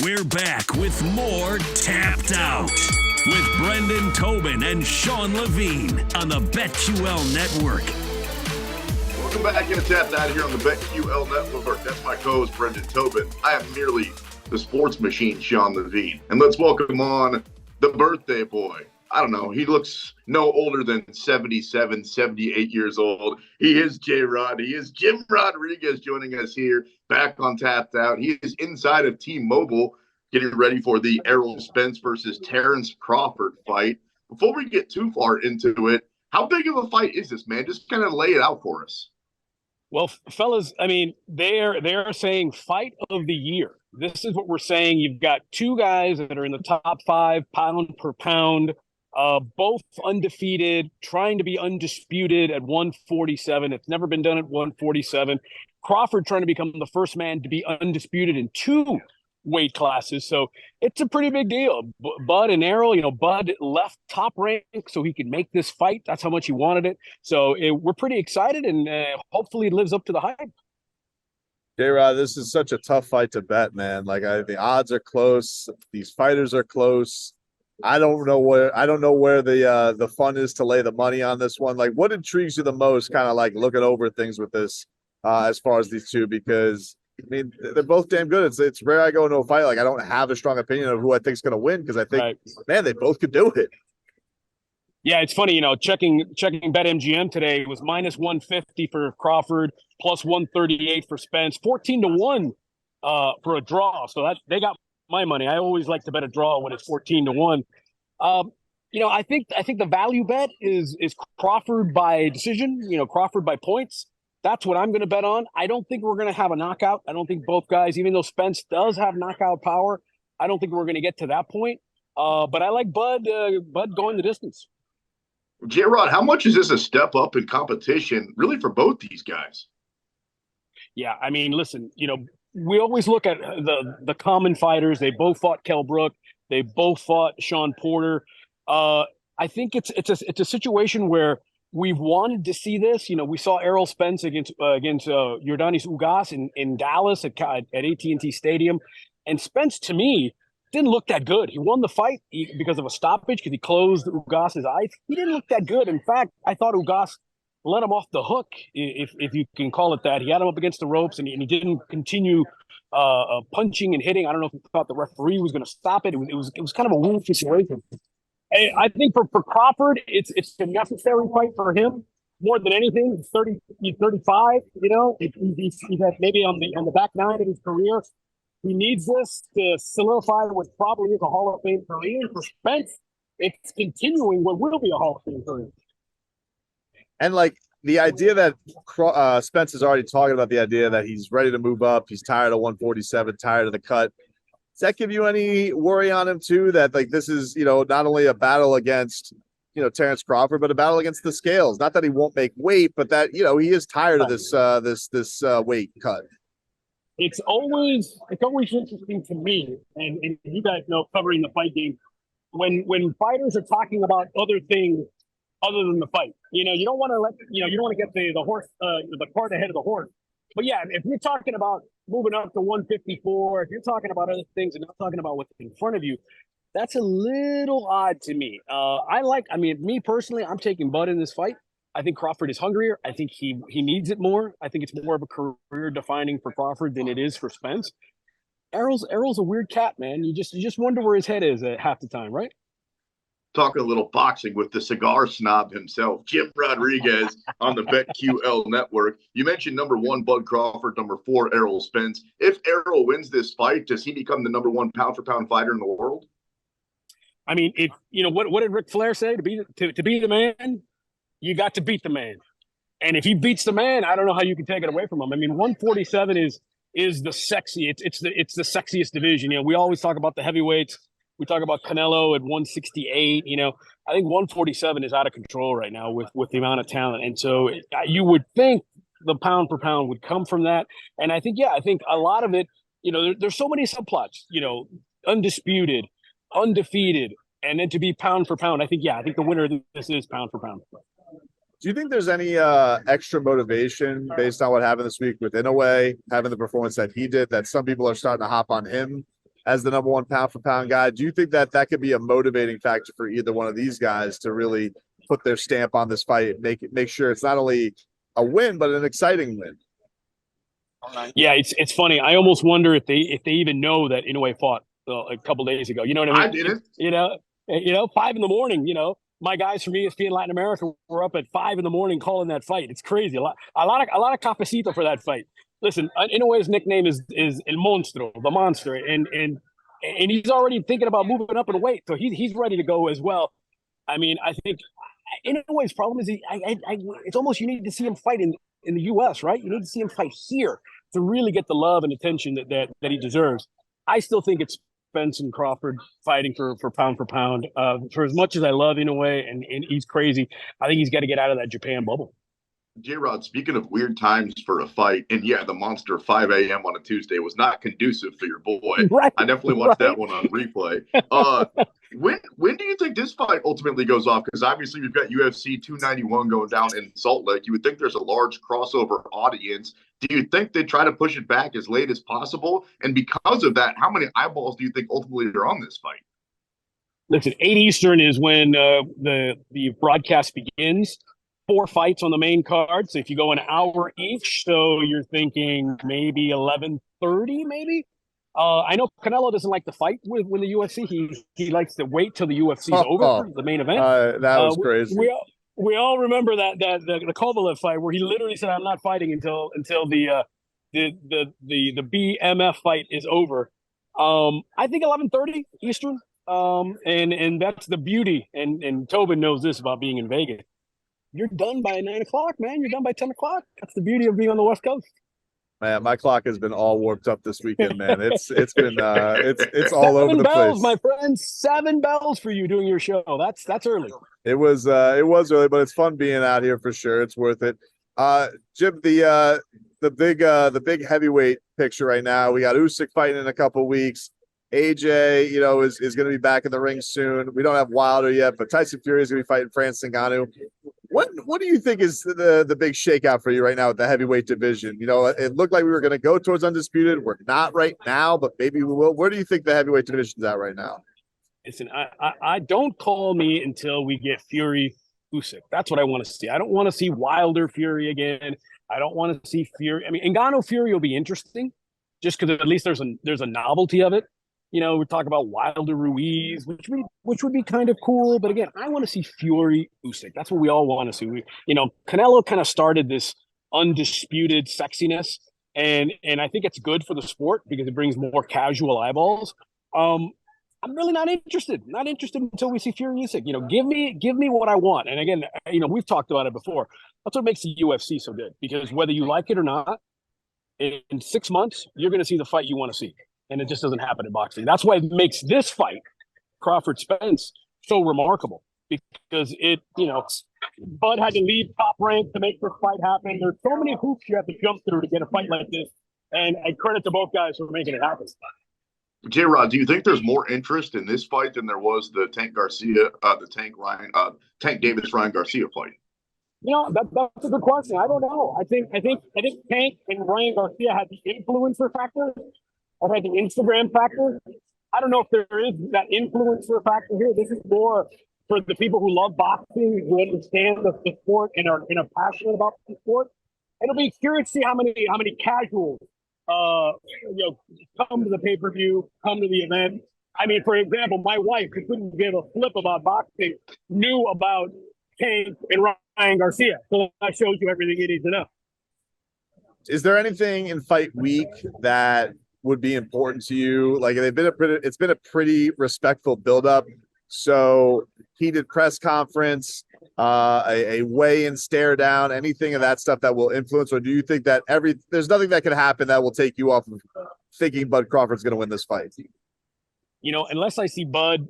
We're back with more Tapped Out with Brendan Tobin and Sean Levine on the BetQL Network. Welcome back into Tapped Out here on the BetQL Network. That's my co-host, Brendan Tobin. I am merely the sports machine, Sean Levine. And let's welcome on the birthday boy. I don't know. He looks no older than 77, 78 years old. He is J-Rod. He is Jim Rodriguez joining us here back on Tapped Out. He is inside of T-Mobile getting ready for the Errol Spence versus Terrence Crawford fight. Before we get too far into it, how big of a fight is this, man? Just kind of lay it out for us. Well, fellas, I mean, they're saying fight of the year. This is what we're saying. You've got two guys that are in the top 5 pound per pound, both undefeated, trying to be undisputed at 147. It's never been done at 147. Crawford trying to become the first man to be undisputed in 2 weight classes. So it's a pretty big deal. Bud and Errol, Bud left top rank so he could make this fight. That's how much he wanted it. So we're pretty excited, and hopefully it lives up to the hype. J-Rod, this is such a tough fight to bet, man. Like the odds are close. These fighters are close. I don't know where the fun is to lay the money on this one. Like, what intrigues you the most, kind of like looking over things with this as far as these two? Because I mean, they're both damn good. It's rare I go into a fight like I don't have a strong opinion of who I think is going to win, because I think, man, they both could do it. Yeah, it's funny, checking BetMGM today was minus 150 for Crawford, plus 138 for Spence, 14-1 for a draw. So that they got my money. I always like to bet a draw when it's 14-1. I think the value bet is Crawford by decision. Crawford by points. That's what I'm going to bet on. I don't think we're going to have a knockout. I don't think both guys, even though Spence does have knockout power, I don't think we're going to get to that point. But I like Bud going the distance. J-Rod, how much is this a step up in competition, really, for both these guys? Yeah, I mean, listen, we always look at the common fighters. They both fought Kell Brook. They both fought Sean Porter. I think it's a situation where we've wanted to see this. We saw Errol Spence against Yordanis Ugas in Dallas at AT&T Stadium. And Spence, to me, didn't look that good. He won the fight because of a stoppage, because he closed Ugas's eyes. He didn't look that good. In fact, I thought Ugas let him off the hook, if you can call it that. He had him up against the ropes, and he didn't continue punching and hitting. I don't know if he thought the referee was going to stop it. It was kind of a weird situation. I think for Crawford, it's a necessary fight for him more than anything. He's 35. He's at maybe on the back 9 of his career. He needs this to solidify what probably is a Hall of Fame career. For Spence, it's continuing what will be a Hall of Fame career. And like the idea that Spence is already talking about the idea that he's ready to move up. He's tired of 147, tired of the cut. Does that give you any worry on him too? That like this is, not only a battle against, Terrence Crawford, but a battle against the scales. Not that he won't make weight, but that, he is tired of this weight cut. It's always interesting to me, and you guys know, covering the fight game, when fighters are talking about other things other than the fight. You don't want to get the horse, the cart ahead of the horse. But yeah, if you're talking about moving up to 154, if you're talking about other things and not talking about what's in front of you, that's a little odd to me. Me personally, I'm taking Bud in this fight. I think Crawford is hungrier. I think he needs it more. I think it's more of a career defining for Crawford than it is for Spence. Errol's a weird cat, man. You just wonder where his head is at half the time, right? Talking a little boxing with the cigar snob himself, Jim Rodriguez on the BetQL Network. You mentioned number 1, Bud Crawford, number 4, Errol Spence. If Errol wins this fight, does he become the number 1 pound-for-pound fighter in the world? I mean, what did Ric Flair say? To be the man, you got to beat the man. And if he beats the man, I don't know how you can take it away from him. I mean, 147 is the sexy. It's the sexiest division. We always talk about the heavyweights. We talk about Canelo at 168. I think 147 is out of control right now with the amount of talent. And so you would think the pound for pound would come from that. And I think a lot of it, there's so many subplots, undisputed, undefeated, and then to be pound for pound. I think the winner of this is pound for pound. Do you think there's any extra motivation based on what happened this week with Inoue, having the performance that he did, that some people are starting to hop on him as the number one pound for pound guy. Do you think that that could be a motivating factor for either one of these guys to really put their stamp on this fight, make sure it's not only a win but an exciting win? Yeah, it's funny. I almost wonder if they even know that Inoue fought a couple days ago. You know what I mean? I didn't. 5 a.m. My guys from ESPN Latin America were up at 5 a.m. calling that fight. It's crazy. A lot of cafecito for that fight. Listen, Inoue's nickname is El Monstro, the monster, and he's already thinking about moving up in weight, so he's ready to go as well. I mean, I think Inoue's problem is it's almost you need to see him fight in the U.S., right? You need to see him fight here to really get the love and attention that he deserves. I still think it's Spence and Crawford fighting for pound for pound. For as much as I love Inoue and he's crazy, I think he's got to get out of that Japan bubble. J-Rod, speaking of weird times for a fight, and yeah, the monster 5 a.m. on a Tuesday was not conducive for your boy. Right, I definitely watched that one on replay. When do you think this fight ultimately goes off? Because obviously we've got UFC 291 going down in Salt Lake. You would think there's a large crossover audience. Do you think they try to push it back as late as possible? And because of that, how many eyeballs do you think ultimately are on this fight? Listen, 8 Eastern is when the broadcast begins. 4 fights on the main card. So if you go an hour each, so you're thinking maybe 11:30, maybe. I know Canelo doesn't like to fight with the UFC. He likes to wait till the UFC's over, the main event. That was crazy. We all remember that the Kovalev fight where he literally said, "I'm not fighting until the BMF fight is over." I think 11:30 Eastern. And that's the beauty. And Tobin knows this about being in Vegas. You're done by 9 o'clock, man. You're done by 10 o'clock. That's the beauty of being on the West Coast. Man, my clock has been all warped up this weekend, man. It's been it's all over the bells, place. my friend. 7 bells for you doing your show. That's early. It was early, but it's fun being out here for sure. It's worth it. Jim, the big heavyweight picture right now. We got Usyk fighting in a couple weeks. AJ, is going to be back in the ring soon. We don't have Wilder yet, but Tyson Fury is going to be fighting Francis Ngannou. What do you think is the big shakeout for you right now with the heavyweight division? It looked like we were going to go towards undisputed. We're not right now, but maybe we will. Where do you think the heavyweight division's at right now? Listen, I don't call me until we get Fury Usyk. That's what I want to see. I don't want to see Wilder Fury again. I don't want to see Fury. I mean, Ngannou Fury will be interesting just because at least there's a novelty of it. We talk about Wilder Ruiz, which would be kind of cool. But again, I want to see Fury Usyk. That's what we all want to see. Canelo kind of started this undisputed sexiness, and I think it's good for the sport because it brings more casual eyeballs. I'm really not interested. Not interested until we see Fury Usyk. Give me what I want. And again, we've talked about it before. That's what makes the UFC so good because whether you like it or not, in 6 months you're going to see the fight you want to see. And it just doesn't happen in boxing. That's why it makes this fight, Crawford Spence, so remarkable because Bud had to leave Top Rank to make this fight happen. There's so many hoops you have to jump through to get a fight like this. And I credit to both guys for making it happen. J-Rod, do you think there's more interest in this fight than there was the Tank Davis Ryan Garcia fight? That's a good question. I don't know. I think Tank and Ryan Garcia had the influencer factor. I've had the Instagram factor. I don't know if there is that influencer factor here. This is more for the people who love boxing, who understand the sport and are passionate about the sport. It'll be curious to see how many casuals come to the pay-per-view, come to the event. I mean, for example, my wife, who couldn't give a flip about boxing, knew about Tank and Ryan Garcia. So that shows you everything you need to know. Is there anything in fight week that would be important to you? Like it's been a pretty respectful buildup. So heated press conference, a weigh-in stare down, anything of that stuff that will influence, or do you think that there's nothing that can happen that will take you off of thinking Bud Crawford's going to win this fight? Unless I see Bud,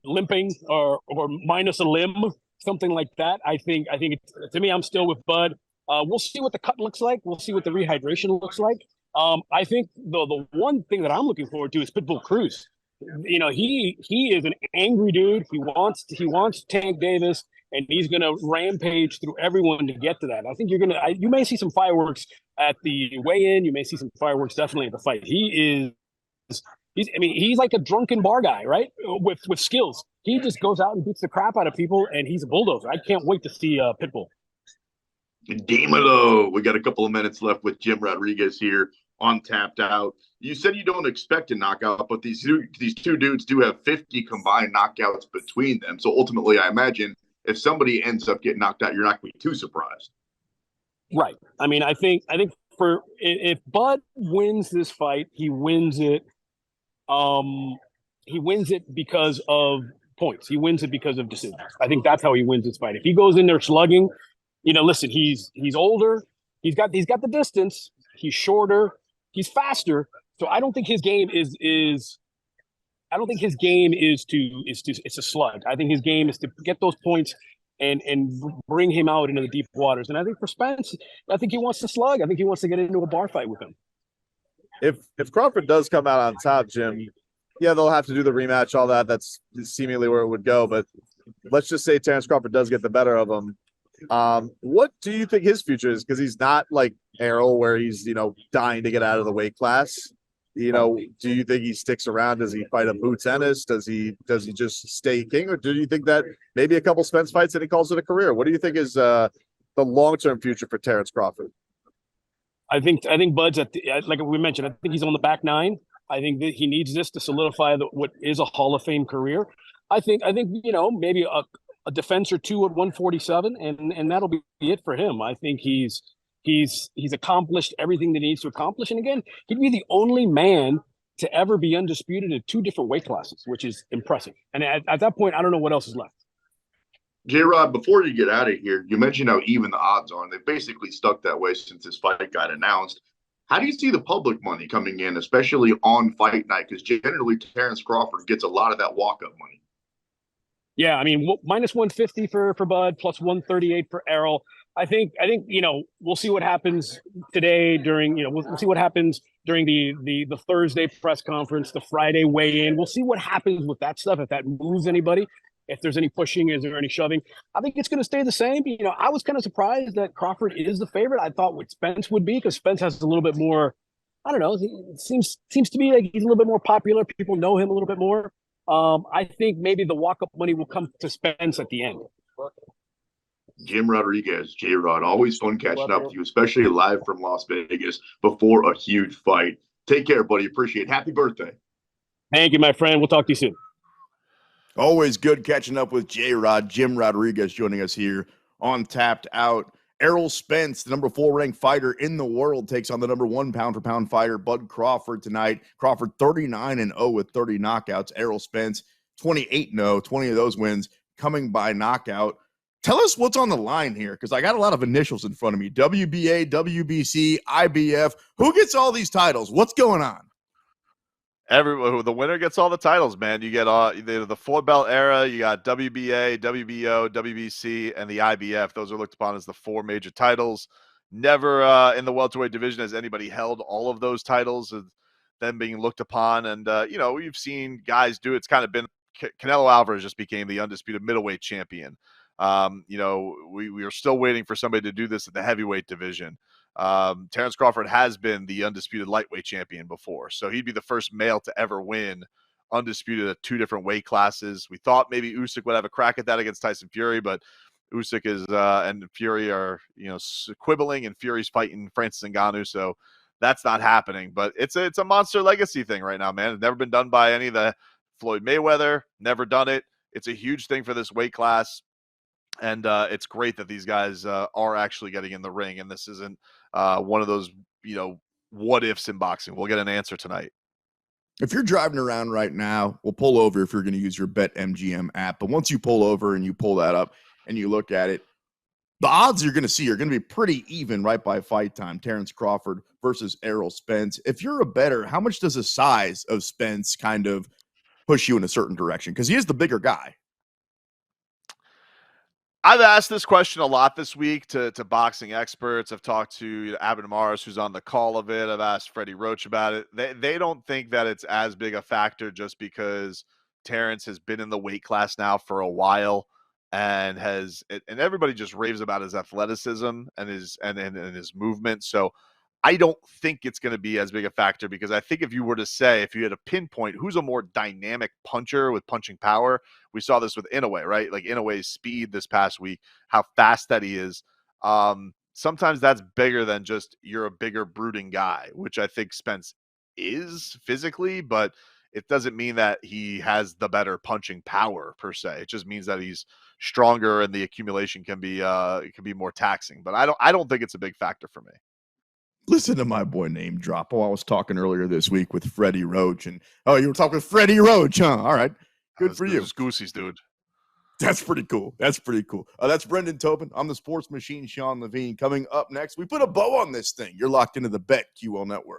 limping or minus a limb, something like that. I think to me, I'm still with Bud. We'll see what the cut looks like. We'll see what the rehydration looks like. I think the one thing that I'm looking forward to is Pitbull Cruz. He is an angry dude. He wants Tank Davis, and he's going to rampage through everyone to get to that. I think you may see some fireworks at the weigh-in. You may see some fireworks definitely at the fight. He he's like a drunken bar guy, right? With skills. He just goes out and beats the crap out of people, and he's a bulldozer. I can't wait to see Pitbull. Dímelo. We got a couple of minutes left with Jim Rodriguez here on Tapped Out. You said you don't expect a knockout, but these two dudes do have 50 combined knockouts between them. So ultimately, I imagine if somebody ends up getting knocked out, you're not going to be too surprised. Right. I mean, I think for if Bud wins this fight, he wins it. He wins it because of points. He wins it because of decisions. I think that's how he wins this fight. If he goes in there slugging, listen, he's older. He's got the distance. He's shorter. He's faster. So I don't think his game is. I don't think his game is to slug. I think his game is to get those points and bring him out into the deep waters. And I think for Spence, I think he wants to slug. I think he wants to get into a bar fight with him. If Crawford does come out on top, Jim, yeah, they'll have to do the rematch, all that. That's seemingly where it would go. But let's just say Terrence Crawford does get the better of him. What do you think his future is? Because he's not like Errol, where he's dying to get out of the weight class. Do you think he sticks around? Does he fight a Boots Ennis? Does he just stay king, or do you think that maybe a couple Spence fights and he calls it a career? What do you think is the long-term future for Terrence Crawford? I think Bud's like we mentioned. I think he's on the back nine. I think that he needs this to solidify what is a Hall of Fame career. I think maybe a defense or two at 147, and that'll be it for him. I think he's accomplished everything that he needs to accomplish, and again, he'd be the only man to ever be undisputed in two different weight classes, which is impressive. And at that point, I don't know what else is left. J-Rod, before you get out of here, you mentioned how even the odds are, and they've basically stuck that way since this fight got announced. How do you see the public money coming in, especially on fight night? Because generally, Terrence Crawford gets a lot of that walk-up money. Yeah, I mean, minus 150 for Bud, plus 138 for Errol. I think we'll see what happens today during we'll see what happens during the Thursday press conference, the Friday weigh-in. We'll see what happens with that stuff, if that moves anybody. If there's any pushing, is there any shoving? I think it's going to stay the same. I was kind of surprised that Crawford is the favorite. I thought what Spence would be, because Spence has a little bit more, I don't know, it seems to me like he's a little bit more popular. People know him a little bit more. I think maybe the walk-up money will come to Spence at the end. Jim Rodriguez, J-Rod, always fun catching up with you, especially live from Las Vegas before a huge fight. Take care, buddy. Appreciate it. Happy birthday. Thank you, my friend. We'll talk to you soon. Always good catching up with J-Rod. Jim Rodriguez joining us here on Tapped Out. Errol Spence, the number 4 ranked fighter in the world, takes on the number 1 pound-for-pound fighter, Bud Crawford, tonight. Crawford 39-0 with 30 knockouts. Errol Spence 28-0, 20 of those wins coming by knockout. Tell us what's on the line here, because I got a lot of initials in front of me. WBA, WBC, IBF. Who gets all these titles? What's going on? The winner gets all the titles, man. You get the 4-belt era. You got WBA, WBO, WBC, and the IBF. Those are looked upon as the 4 major titles. Never in the welterweight division has anybody held all of those titles, them being looked upon. And we've seen guys do it. It's kind of been Canelo Alvarez just became the undisputed middleweight champion. We are still waiting for somebody to do this at the heavyweight division. Terrence Crawford has been the undisputed lightweight champion before, so he'd be the first male to ever win undisputed at 2 different weight classes. We thought maybe Usyk would have a crack at that against Tyson Fury, but Usyk and Fury are quibbling, and Fury's fighting Francis Ngannou, so that's not happening. But it's a monster legacy thing right now, man. It's never been done by any of the Floyd Mayweather, never done it. It's a huge thing for this weight class. And it's great that these guys are actually getting in the ring, and this isn't one of those, what ifs in boxing. We'll get an answer tonight. If you're driving around right now, we'll pull over if you're going to use your BetMGM app. But once you pull over and you pull that up and you look at it, the odds you're going to see are going to be pretty even right by fight time. Terrence Crawford versus Errol Spence. If you're a bettor, how much does the size of Spence kind of push you in a certain direction? Because he is the bigger guy. I've asked this question a lot this week to boxing experts. I've talked to Abin Maris, who's on the call of it. I've asked Freddie Roach about it. They don't think that it's as big a factor just because Terrence has been in the weight class now for a while and everybody just raves about his athleticism and his movement. So I don't think it's going to be as big a factor because I think if you had to pinpoint who's a more dynamic puncher with punching power, we saw this with Inoue, right? Like Inoue's speed this past week, how fast that he is. Sometimes that's bigger than just you're a bigger brooding guy, which I think Spence is physically, but it doesn't mean that he has the better punching power per se. It just means that he's stronger and the accumulation can be more taxing. But I don't think it's a big factor for me. Listen to my boy name drop. Oh, I was talking earlier this week with Freddie Roach, and you were talking with Freddie Roach, huh? All right, good for you. Goosey's, dude. That's pretty cool. That's Brendan Tobin. I'm the sports machine, Sean Levine. Coming up next, we put a bow on this thing. You're locked into the BetQL network.